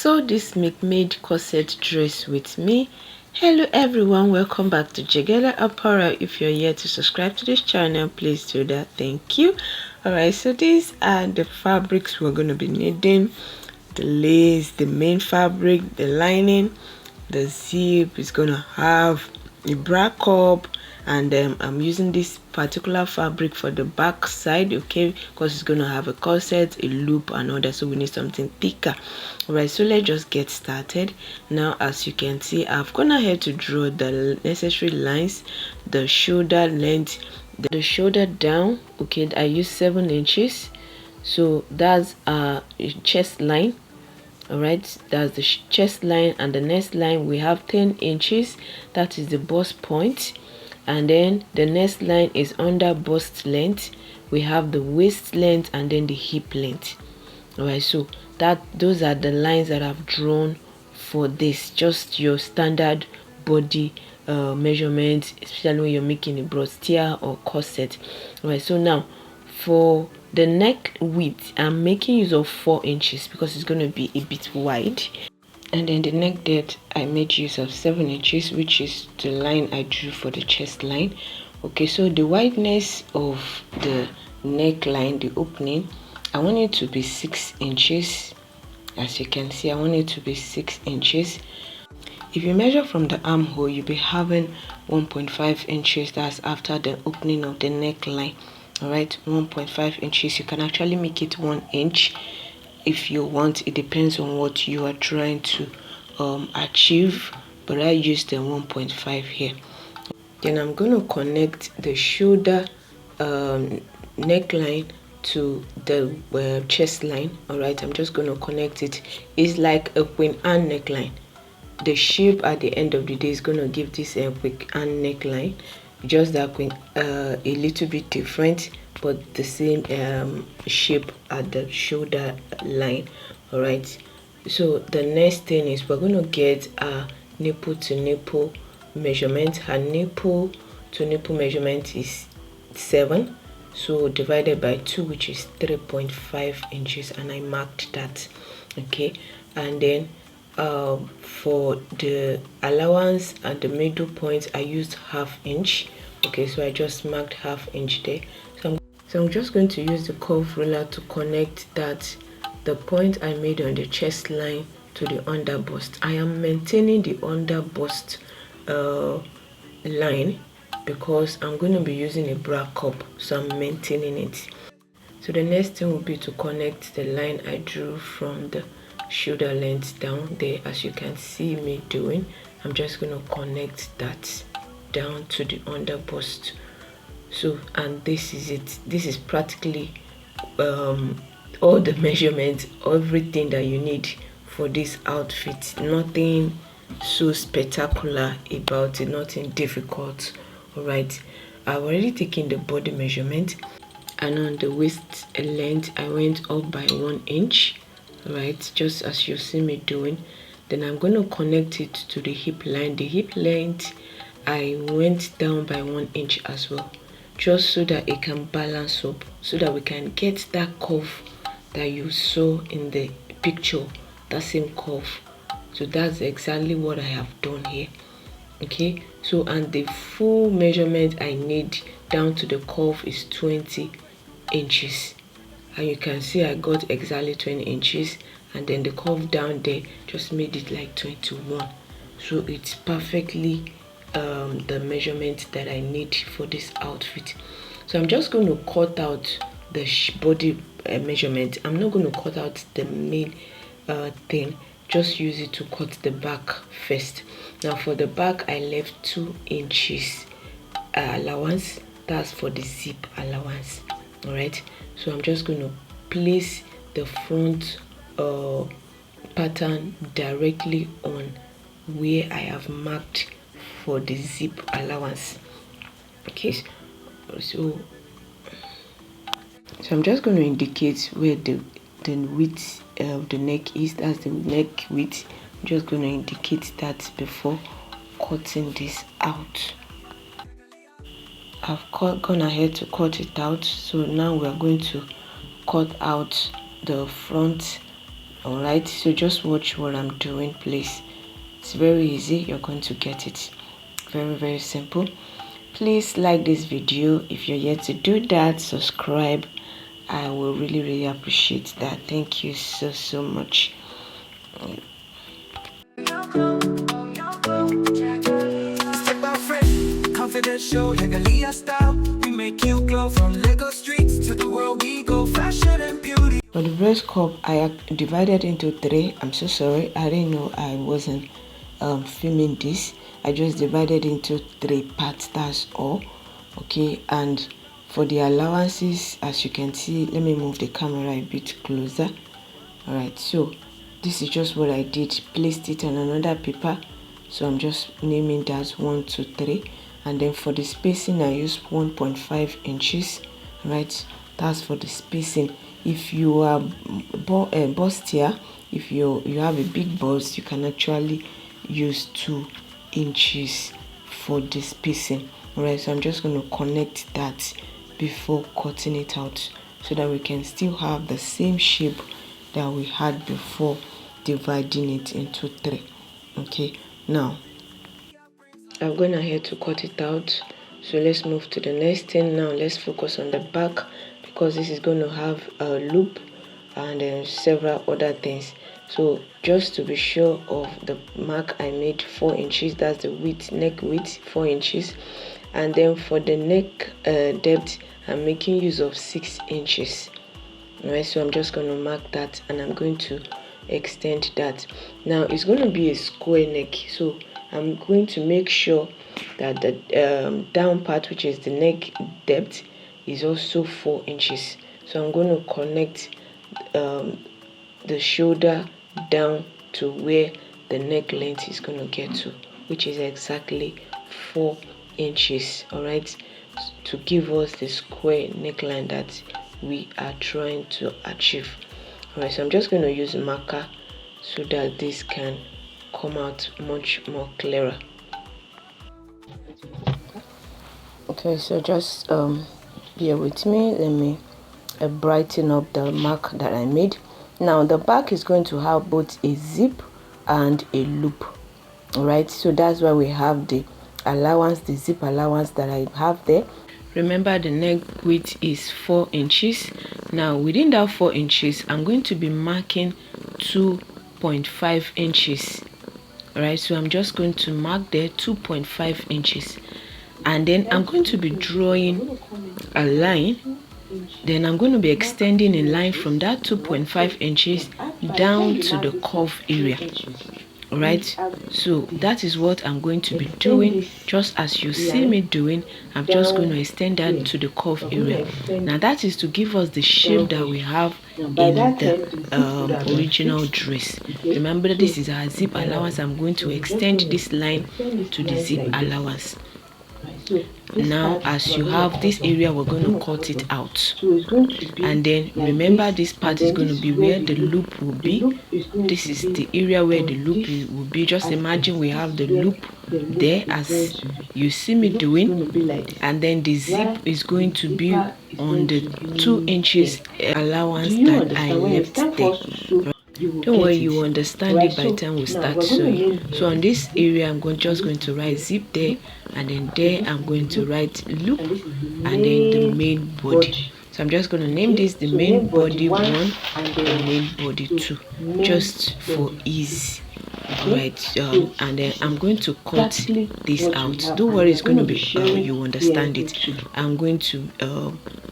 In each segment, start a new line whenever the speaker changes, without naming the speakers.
sew this Milkmaid corset dress with me. Hello everyone, welcome back to Jegalia Apparel. If you're here to subscribe to this channel, please do that. Thank you. Alright, so these are the fabrics we're going to be needing. The lace, the main fabric, the lining, the zip is going to have a bra cup, and I'm using this particular fabric for the back side, okay, because it's going to have a corset, a loop and all that, so we need something thicker. All right, so let's just get started. Now, as you can see, I've gone ahead to draw the necessary lines, the shoulder length, the shoulder down. Okay, I use 7 inches, so that's a chest line. All right, that's the chest line, and the next line we have 10 inches, that is the bust point. And then the next line is under bust length, we have the waist length and then the hip length. All right, so those are the lines that I've drawn for this, just your standard body measurements, especially when you're making a bustier or corset. All right, so now for the neck width, I'm making use of 4 inches because it's going to be a bit wide. And then the neck depth, I made use of 7 inches, which is the line I drew for the chest line. Okay, so the wideness of the neckline, the opening, I want it to be 6 inches. As you can see, I want it to be 6 inches. If you measure from the armhole, you'll be having 1.5 inches. That's after the opening of the neckline. All right, 1.5 inches. You can actually make it 1 inch if you want. It depends on what you are trying to achieve, but I used the 1.5 here. Then I'm going to connect the shoulder neckline to the chest line. All right, I'm just going to connect it. It's like a Queen Anne neckline. The shape at the end of the day is going to give this a Queen Anne neckline, just that a little bit different, but the same shape at the shoulder line. All right, so the next thing is we're going to get a nipple to nipple measurement. Her nipple to nipple measurement is 7, so divided by 2, which is 3.5 inches, and I marked that. Okay, and then for the allowance and the middle point, I used 1/2 inch. Okay, so I just marked 1/2 inch there. So I'm just going to use the curve ruler to connect that, the point I made on the chest line, to the under bust. I am maintaining the under bust line because I'm going to be using a bra cup, so I'm maintaining it. So the next thing will be to connect the line I drew from the shoulder length down there, as you can see me doing. I'm just going to connect that down to the under bust. So, and this is it. This is practically all the measurements, everything that you need for this outfit. Nothing so spectacular about it, nothing difficult. All right, I've already taken the body measurement, and on the waist length I went up by 1 inch. Right, just as you see me doing. Then I'm going to connect it to the hip line. The hip length, I went down by 1 inch as well, just so that it can balance up, so that we can get that curve that you saw in the picture, that same curve. So that's exactly what I have done here. Okay, so and the full measurement I need down to the curve is 20 inches. And you can see I got exactly 20 inches, and then the curve down there just made it like 21. So it's perfectly the measurement that I need for this outfit. So I'm just going to cut out the body measurement. I'm not going to cut out the main thing, just use it to cut the back first. Now for the back, I left 2 inches allowance. That's for the zip allowance. All right, so I'm just going to place the front pattern directly on where I have marked for the zip allowance. Okay, so I'm just going to indicate where the width of the neck is. That's the neck width. I'm just going to indicate that before cutting this out. I've gone ahead to cut it out, so now we are going to cut out the front All right, so just watch what I'm doing, please. It's very easy. You're going to get it. Very simple. Please like this video. If you're yet to do that, subscribe. I will really appreciate that. Thank you so much.
Show Jegalia style. We make you glow from Lego streets to the world we go. Fashion and beauty.
For the breast cup, I divided into 3. I'm so sorry. I didn't know I wasn't filming this. I just divided into 3 parts. That's all. Okay. And for the allowances, as you can see, let me move the camera a bit closer. All right. So this is just what I did. Placed it on another paper. So I'm just naming that 1, 2, 3. And then for the spacing, I use 1.5 inches, right? That's for the spacing. If you are bustier, if you have a big bust, you can actually use 2 inches for the spacing. All right, so I'm just going to connect that before cutting it out so that we can still have the same shape that we had before dividing it into 3. Okay, now I'm going ahead to cut it out. So let's move to the next thing. Now let's focus on the back, because this is going to have a loop and several other things. So just to be sure of the mark, I made 4 inches. That's the width, neck width, 4 inches. And then for the neck depth, I'm making use of 6 inches. Alright, so I'm just going to mark that and I'm going to extend that. Now it's going to be a square neck, so I'm going to make sure that the down part, which is the neck depth, is also 4 inches. So I'm going to connect the shoulder down to where the neck length is going to get to, which is exactly 4 inches. All right, to give us the square neckline that we are trying to achieve. All right, so I'm just going to use a marker so that this can come out much more clearer. Okay, so just bear with me. Let me brighten up the mark that I made. Now the back is going to have both a zip and a loop. All right, so that's why we have the allowance, the zip allowance that I have there. Remember, the neck width is 4 inches. Now within that 4 inches, I'm going to be marking 2.5 inches. All right, so I'm just going to mark there 2.5 inches, and then I'm going to be drawing a line. Then I'm going to be extending a line from that 2.5 inches down to the cuff area. All right, so that is what I'm going to be doing. Just as you see me doing, I'm just going to extend that to the cuff area. Now that is to give us the shape that we have in the original dress. Remember, this is our zip allowance. I'm going to extend this line to the zip allowance. Now as you have this area, we're going to cut it out, and then remember, this part is going to be where the loop will be. This is the area where the loop will be. Just imagine we have the loop there as you see me doing, and then the zip is going to be on the 2 inches allowance that I left there. Don't worry, you will understand it by the time we start sewing. So on this area, I'm just going to write zip there, and then there I'm going to write loop, and then the main body. So I'm just going to name this the main body 1 and the main body 2, just for ease. Alright, and then I'm going to cut this out. Don't worry, it's going to be you understand it. I'm going to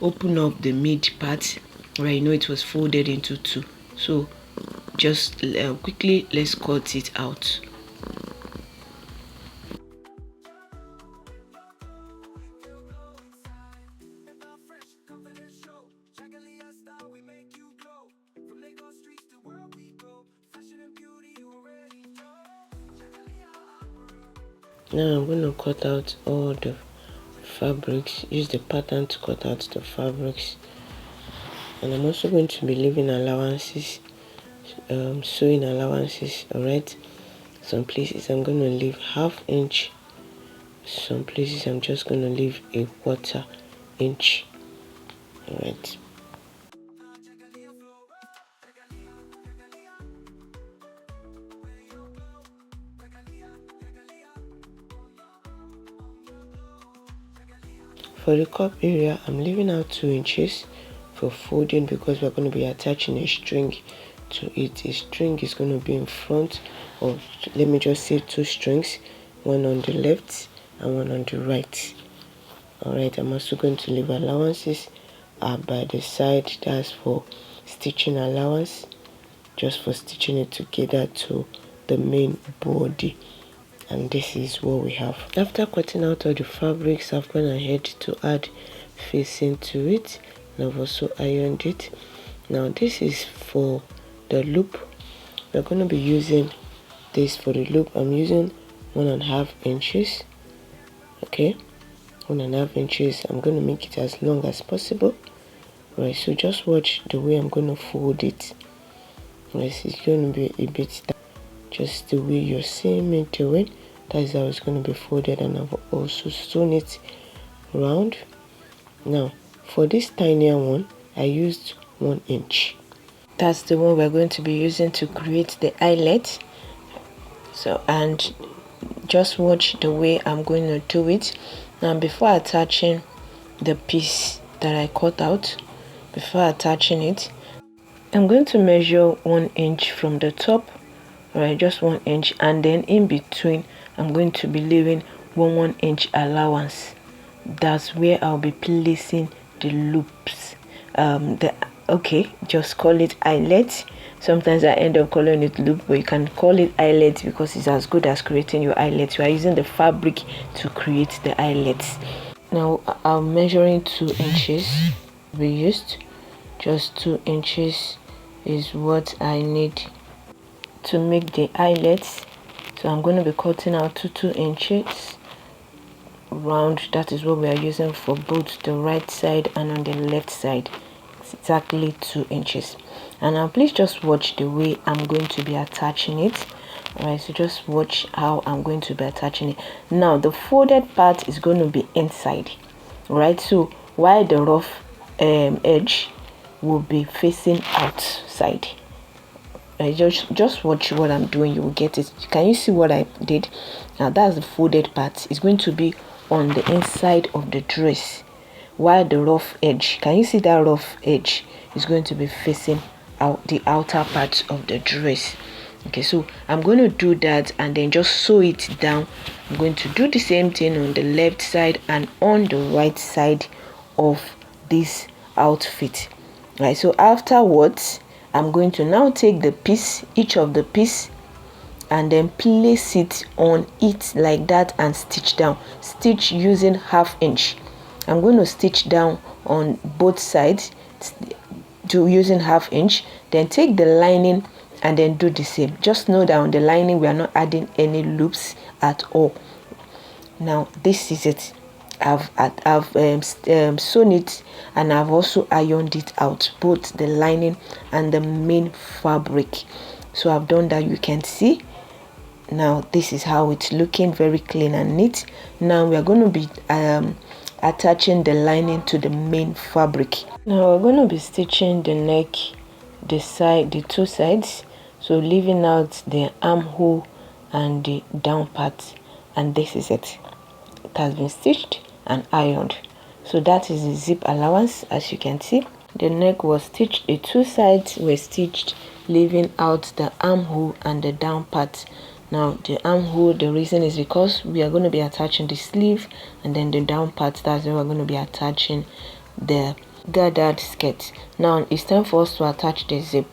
open up the mid part where you know it was folded into 2. So just quickly, let's cut it out. Now I'm going to cut out all the fabrics. Use the pattern to cut out the fabrics, and I'm also going to be leaving allowances, sewing allowances. All right, some places I'm going to leave ½ inch, some places I'm just going to leave a ¼ inch. All right. For the cup area, I'm leaving out 2 inches for folding because we're going to be attaching a string to it. A string is going to be in front of, let me just say 2 strings, one on the left and one on the right. Alright, I'm also going to leave allowances by the side. That's for stitching allowance, just for stitching it together to the main body. And this is what we have. After cutting out all the fabrics, I've gone ahead to add facing to it, and I've also ironed it. Now this is for the loop. We're going to be using this for the loop. I'm using 1.5 inches. Okay, 1.5 inches. I'm going to make it as long as possible. Right, so just watch the way I'm going to fold it. Right, it's going to be a bit just the way you're seeing me do it. That is how it's going to be folded, and I've also sewn it round. Now for this tinier one, I used 1 inch. That's the one we're going to be using to create the eyelet. So, and just watch the way I'm going to do it. Now before attaching the piece that I cut out, before attaching it, I'm going to measure 1 inch from the top. Alright, just 1 inch, and then in between I'm going to be leaving 1 inch allowance. That's where I'll be placing the loops. Okay, just call it eyelet. Sometimes I end up calling it loop, but you can call it eyelet because it's as good as creating your eyelet. You are using the fabric to create the eyelets. Now I'm measuring 2 inches. We used just 2 inches is what I need to make the eyelets. So I'm going to be cutting out 2 inches round. That is what we are using for both the right side and on the left side. It's exactly 2 inches. And now please just watch the way I'm going to be attaching it. Alright, so just watch how I'm going to be attaching it. Now the folded part is going to be inside. Alright, so while the rough edge will be facing outside. Just watch what I'm doing, you will get it. Can you see what I did? Now that's the folded part. It's going to be on the inside of the dress, while the rough edge, can you see that rough edge, is going to be facing out the outer part of the dress. Okay, so I'm going to do that and then just sew it down. I'm going to do the same thing on the left side and on the right side of this outfit. Right, so afterwards I'm going to now take the piece, each of the piece, and then place it on it like that and stitch down. Stitch using 1/2 inch. I'm going to stitch down on both sides to using 1/2 inch. Then take the lining and then do the same. Just know that on the lining we are not adding any loops at all. Now this is it. I've sewn it and I've also ironed it out, both the lining and the main fabric. So I've done that, you can see. Now this is how it's looking, very clean and neat. Now we are going to be attaching the lining to the main fabric. Now we're going to be stitching the neck, the side, the 2 sides, so leaving out the armhole and the down part. And this is it. It has been stitched and ironed. So that is the zip allowance. As you can see, the neck was stitched, the 2 sides were stitched, leaving out the armhole and the down part. Now the armhole, the reason is because we are going to be attaching the sleeve, and then the down part, that's where we're going to be attaching the gathered skirt. Now it's time for us to attach the zip.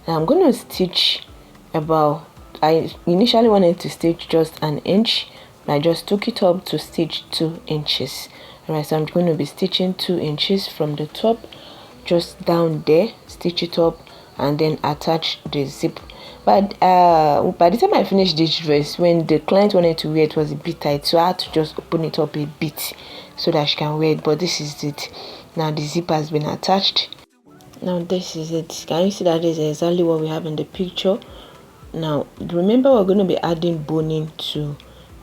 Now I'm going to stitch about, I initially wanted to stitch just 1 inch. I just took it up to stitch 2 inches. Alright, so I'm going to be stitching 2 inches from the top, just down there, stitch it up, and then attach the zip. But by the time I finished this dress, when the client wanted to wear it, was a bit tight, so I had to just open it up a bit so that she can wear it. But this is it. Now the zip has been attached. Now this is it. Can you see that this is exactly what we have in the picture? Now remember, we're going to be adding boning to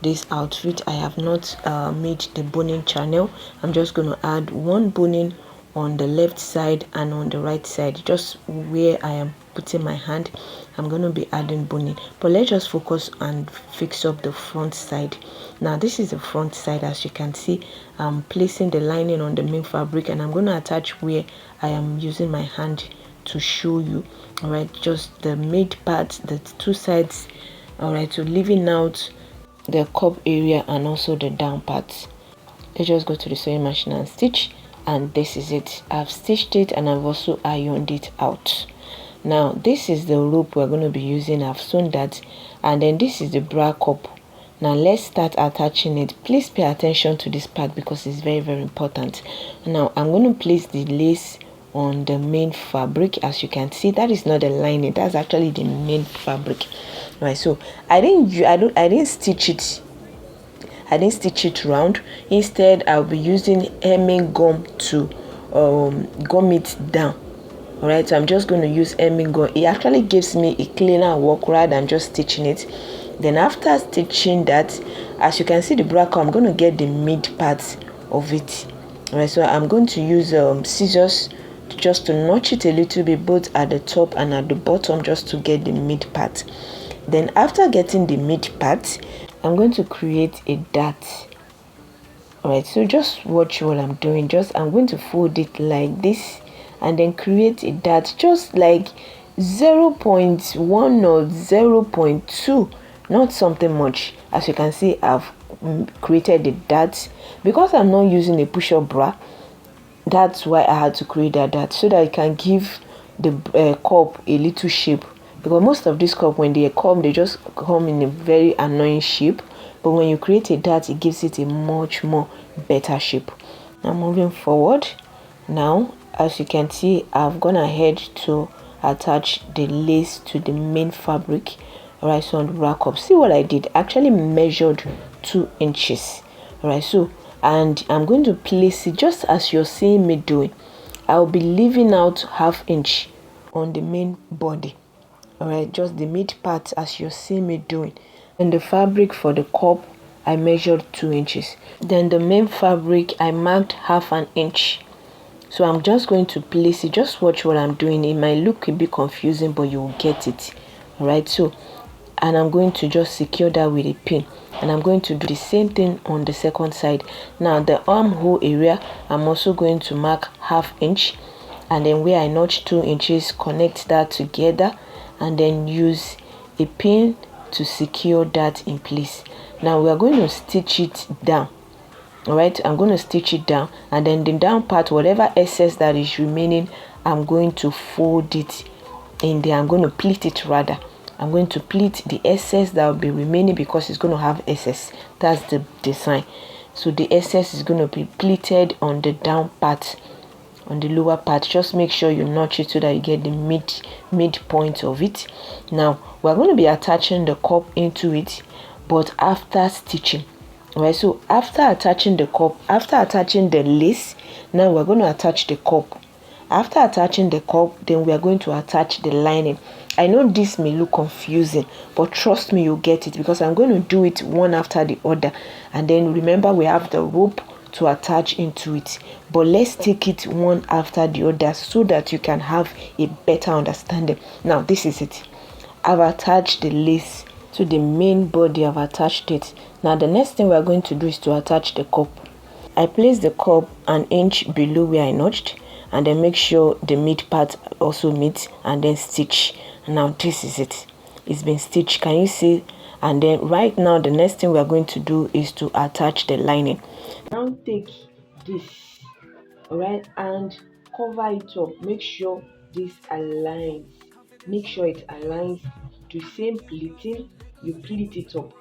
this outfit. I have not made the boning channel. I'm just going to add 1 boning on the left side and on the right side, just where I am putting my hand, I'm going to be adding boning. But let's just focus and fix up the front side. Now this is the front side. As you can see, I'm placing the lining on the main fabric, and I'm going to attach where I am using my hand to show you. All right, just the mid part, the two sides. All right, so leaving out the cup area and also the down part. Let's just go to the sewing machine and stitch, and this is it. I've stitched it and I've also ironed it out. Now this is the rope we're going to be using. I've sewn that, and then this is the bra cup. Now let's start attaching it. Please pay attention to this part because it's very, very important. Now I'm going to place the lace on the main fabric. As you can see, that is not the lining, that's actually the main fabric. Right, so I didn't stitch it round. Instead, I'll be using hemming gum to gum it down. All right, so I'm just going to use hemming gum. It actually gives me a cleaner work rather than just stitching it. Then after stitching that, as you can see the bra, I'm going to get the mid part of it. All right, so I'm going to use scissors just to notch it a little bit, both at the top and at the bottom, just to get the mid part. Then after getting the mid part, I'm going to create a dart. All right, so just watch what I'm doing. I'm going to fold it like this and then create a dart, just like 0.1 or 0.2, not something much. As you can see, I've created the dart. Because I'm not using a push-up bra, that's why I had to create that dart, so that I can give the cup a little shape. Because most of this cup, when they come, they just come in a very annoying shape. But when you create a dart, it gives it a much more better shape. Now moving forward, now as you can see, I've gone ahead to attach the lace to the main fabric. All right, so on the rack up, see what I did? I actually measured 2 inches. All right, so, and I'm going to place it just as you're seeing me doing. I'll be leaving out 1/2 inch on the main body. All right, just the mid part as you're seeing me doing. And the fabric for the cup, I measured 2 inches. Then the main fabric, I marked 1/2 inch. So I'm just going to place it. Just watch what I'm doing. It might look a bit confusing, but you will get it. All right, so, and I'm going to just secure that with a pin, and I'm going to do the same thing on the second side. Now the armhole area, I'm also going to mark 1/2 inch, and then where I notched 2 inches, connect that together and then use a pin to secure that in place. Now we are going to stitch it down. All right, I'm going to stitch it down, and then the down part, whatever excess that is remaining, I'm going to fold it in there. I'm going to pleat it rather. I'm going to pleat the excess that will be remaining because it's going to have excess. That's the design. So the excess is going to be pleated on the down part, on the lower part. Just make sure you notch it so that you get the midpoint of it. Now we're going to be attaching the cup into it, but after stitching. All right, so after attaching the cup, after attaching the lace, now we're going to attach the cup. After attaching the cup, then we are going to attach the lining. I know this may look confusing, but trust me, you'll get it, because I'm going to do it one after the other. And then remember, we have the rope to attach into it, but let's take it one after the other so that you can have a better understanding. Now this is it. I've attached the lace to the main body. I've attached it. Now the next thing we're going to do is to attach the cup. I place the cup 1 inch below where I notched, and then make sure the mid part also meets, and then stitch. Now this is it. It's been stitched. Can you see? And then right now the next thing we are going to do is to attach the lining. Now take this, all right, and cover it up. Make sure this aligns. Make sure it aligns to same pleating. You pleat it up,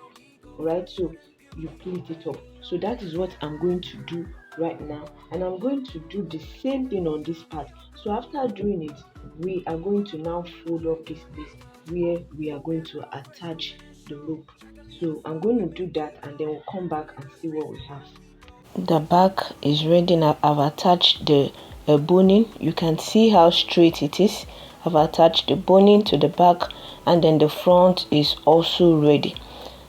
all right? So you pleat it up. So that is what I'm going to do right now, and I'm going to do the same thing on this part. So after doing it, we are going to now fold up this place where we are going to attach the rope. So I'm going to do that, and then we'll come back and see what we have. The back is ready now. I've attached the boning. You can see how straight it is. I've attached the boning to the back, and then the front is also ready.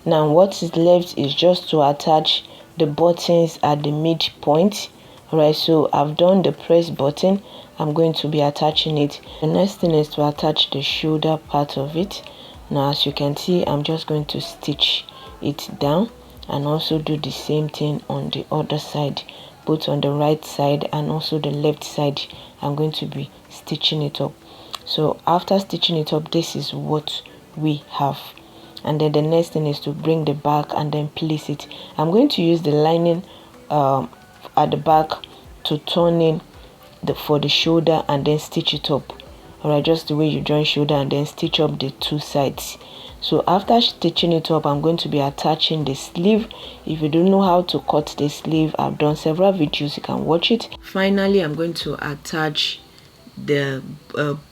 Now what is left is just to attach the buttons at the midpoint. Alright, so I've done the press button, I'm going to be attaching it. The next thing is to attach the shoulder part of it. Now as you can see, I'm just going to stitch it down and also do the same thing on the other side, both on the right side and also the left side. I'm going to be stitching it up. So after stitching it up, this is what we have. And then the next thing is to bring the back and then place it. I'm going to use the lining at the back to turn in for the shoulder and then stitch it up. Alright, just the way you join shoulder and then stitch up the two sides. So after stitching it up, I'm going to be attaching the sleeve. If you don't know how to cut the sleeve, I've done several videos, you can watch it. Finally, I'm going to attach the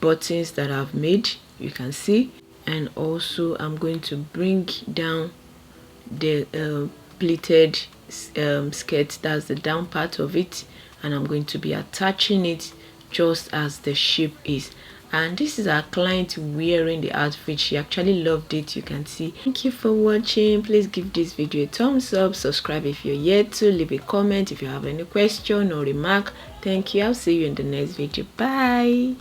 buttons that I've made, you can see, and also I'm going to bring down the pleated skirt, that's the down part of it, and I'm going to be attaching it just as the shape is. And this is our client wearing the outfit. She actually loved it, you can see. Thank you for watching. Please give this video a thumbs up, subscribe if you're yet to, leave a comment if you have any question or remark. Thank you. I'll see you in the next video. Bye.